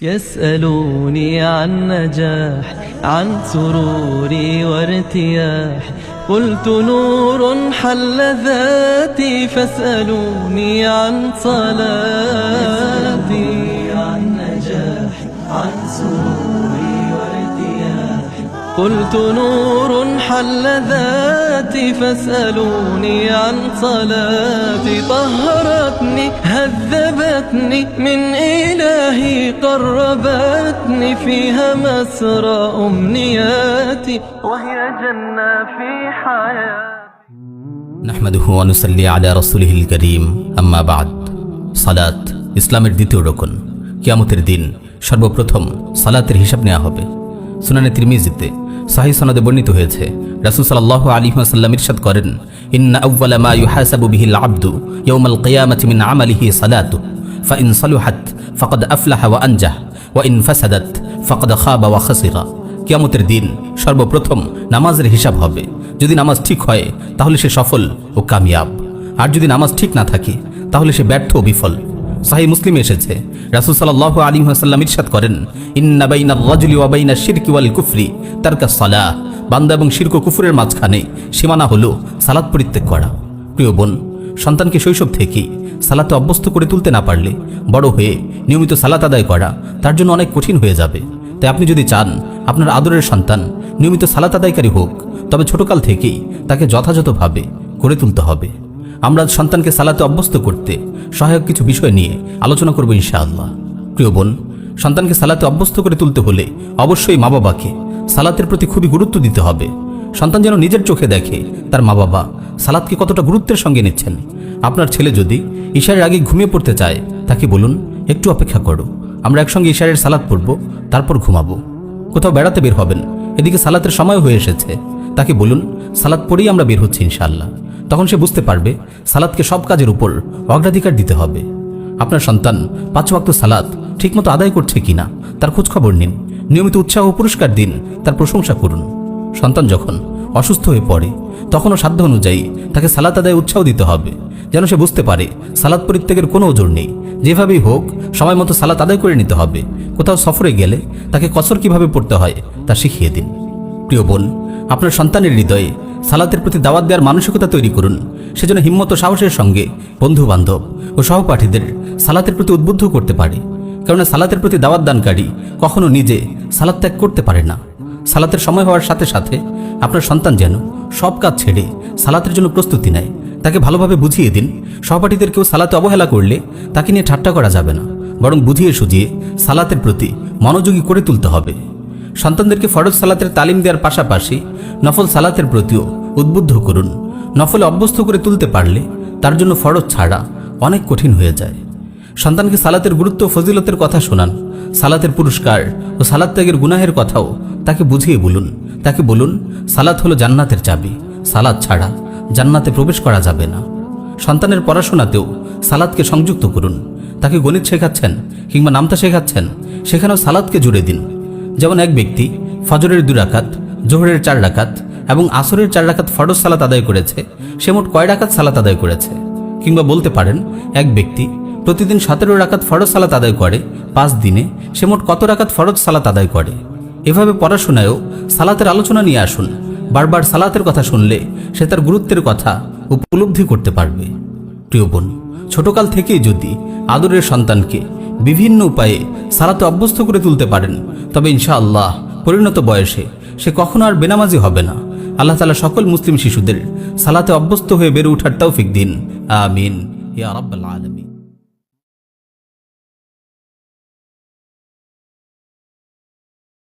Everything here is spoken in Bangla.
يسألوني عن نجاح عن سروري وارتياح قلت نور حل ذاتي فاسألوني عن صلاتي عن نجاح عن سروري وارتياح قلت نور حل ذاتي فاسألوني عن صلاتي طهرتني هذبتني من إلهي قربتني فيها مسرى أمنياتي وهي جنة في حياتي نحمده ونصلي على رسوله الكريم أما بعد সালাত ইসলামের দ্বিতীয় রকন। কিয়ামতের দিন সর্বপ্রথম সালাতের হিসাব নেওয়া হবে। সুনানে তিরমিজিতে সহিহ সনদে বর্ণিত হয়েছে, রাসূল সাল্লাল্লাহু আলাইহি ওয়াসাল্লাম ইরশাদ করেন, ইন্না আউওয়ালা মা ইউহাসাবু বিহিল আবদু ইয়াউমাল কিয়ামাতি মিন আমালিহি সালাতু ফাইন সালুহাত ফাকাদ আফলাহা ওয়া আনজাহ ওয়া ইন ফাসাদাত ফাকাদ খাবা ওয়া খাসিরা। কিয়ামতের দিন সর্বপ্রথম নামাজের হিসাব হবে। যদি নামাজ ঠিক হয় তাহলে সে সফল ও কামিয়াব, আর যদি নামাজ ঠিক না থাকে তাহলে সে ব্যর্থ ও বিফল। সহিহ মুসলিমে এসেছে, রাসূল সাল্লাল্লাহু আলাইহি ওয়াসাল্লাম ইরশাদ করেন, ইন্না বাইনার রাজুলি ওয়া বাইনাশ শিরকি ওয়াল কুফরি তারকাস সালাহ। বান্দা এবং শিরক ও কুফরের মাঝখানে সীমানা হলো সালাত পরিত্যাগ করা। প্রিয় বোন, সন্তানকে শৈশব থেকেই সালাতে অভ্যস্ত করে তুলতে না পারলে বড় হয়ে নিয়মিত সালাত আদায় করা তার জন্য অনেক কঠিন হয়ে যাবে। তাই আপনি যদি চান আপনার আদরের সন্তান নিয়মিত সালাত আদায়কারী হোক, তবে ছোটকাল থেকেই তাকে যথাযথভাবে গড়ে তুলতে হবে। আমরা সন্তানকে সালাতে অভ্যস্ত করতে সহায়ক কিছু বিষয় নিয়ে আলোচনা করব ইনশাআল্লাহ। প্রিয় বোন, সন্তানকে সালাতে অভ্যস্ত করে তুলতে হলে অবশ্যই মা বাবাকে সালাতের প্রতি খুবই গুরুত্ব দিতে হবে। সন্তান যেন নিজের চোখে দেখে তার মা বাবা সালাতকে কতটা গুরুত্বের সঙ্গে নিচ্ছেন। আপনার ছেলে যদি ইশারের আগে ঘুমিয়ে পড়তে চায়, তাকে বলুন, একটু অপেক্ষা করো, আমরা একসঙ্গে ইশারের সালাত পড়ব, তারপর ঘুমাবো। কোথাও বেড়াতে বের হবেন, এদিকে সালাতের সময় হয়ে এসেছে, তাকে বলুন, সালাত পড়েই আমরা বের হচ্ছি ইনশাআল্লাহ। তখন সে বুঝতে পারবে সালাতকে সব কাজের উপর অগ্রাধিকার দিতে হবে। আপনার সন্তান 5 ওয়াক্ত সালাত ঠিকমতো আদায় করছে কিনা তার খোঁজখবর নিন, নিয়মিত উৎসাহ ও পুরস্কার দিন, তার প্রশংসা করুন। সন্তান যখন অসুস্থ হয়ে পড়ে তখনও সাধ্য অনুযায়ী তাকে সালাত আদায়ে উৎসাহ দিতে হবে, যেন সে বুঝতে পারে সালাত পরিত্যাগের কোনো ওজোর নেই। যেভাবেই হোক সময় মতো সালাত আদায় করে নিতে হবে। কোথাও সফরে গেলে তাকে কসর কিভাবে পড়তে হয় তা শিখিয়ে দিন। প্রিয় বোন, আপনার সন্তানের হৃদয়ে সালাতের প্রতি দাওয়াত দেওয়ার মানসিকতা তৈরি করুন। সেজন্য হিম্মত ও সাহসের সঙ্গে বন্ধু বান্ধব ও সহপাঠীদের সালাতের প্রতি উদ্বুদ্ধ করতে পারে। কেননা সালাতের প্রতি দাওয়াত দানকারী কখনো নিজে সালাত ত্যাগ করতে পারে না। সালাতের সময় হওয়ার সাথে সাথে আপনার সন্তান যেন সব কাজ ছেড়ে সালাতের জন্য প্রস্তুতি নেয়। তাকে ভালোভাবে বুঝিয়ে দিন, সহপাঠীদের কেউ সালাতে অবহেলা করলে তাকে নিয়ে ঠাট্টা করা যাবে না, বরং বুঝিয়ে সুঝিয়ে সালাতের প্রতি মনোযোগী করে তুলতে হবে। সন্তানদেরকে ফরজ সালাতের তালিম দেওয়ার পাশাপাশি নফল সালাতের প্রতিও উদ্বুদ্ধ করুন। নফলে অভ্যস্ত করে তুলতে পারলে তার জন্য ফরজ ছাড়া অনেক কঠিন হয়ে যায়। সন্তানকে সালাতের গুরুত্ব ও ফজিলতের কথা শোনান। সালাতের পুরস্কার ও সালাত ত্যাগের গুনাহের কথাও তাকে বুঝিয়ে বলুন। তাকে বলুন, সালাত হলো জান্নাতের চাবি, সালাত ছাড়া জান্নাতে প্রবেশ করা যাবে না। সন্তানের পড়াশোনাতেও সালাতকে সংযুক্ত করুন। তাকে গণিত শেখাচ্ছেন কিংবা নামতা শেখাচ্ছেন, সেখানেও সালাতকে জুড়ে দিন। যেমন এক ব্যক্তি ফজরের 2 রাকাত, জোহরের 4 রাকাত এবং আসরের 4 রাকাত ফরজ সালাত আদায় করেছে, সে মোট কয় রাকাত সালাত আদায় করেছে? কিংবা বলতে পারেন, এক ব্যক্তি প্রতিদিন 17 রাকাত ফরজ সালাত আদায় করে, 5 দিনে সে মোট কত রাকাত ফরজ সালাত আদায় করে? এভাবে পড়াশোনায়ও সালাতের আলোচনা নিয়ে আসুন। বারবার সালাতের কথা শুনলে সে তার গুরুত্বের কথা উপলব্ধি করতে পারবে। প্রিয় বোন, ছোটকাল থেকেই যদি আদরের সন্তানকে বিভিন্ন উপায়ে সালাতে অভ্যস্ত করে তুলতে পারেন, তবে ইনশাআল্লাহ পরিণত বয়সে সে কখনো আর বেনামাজি হবে না। আল্লাহ তাআলা সকল মুসলিম শিশুদের সালাতে অভ্যস্ত হয়ে বেড়ে ওঠার তৌফিক দিন। আমিন ইয়া রাব্বাল আলামিন।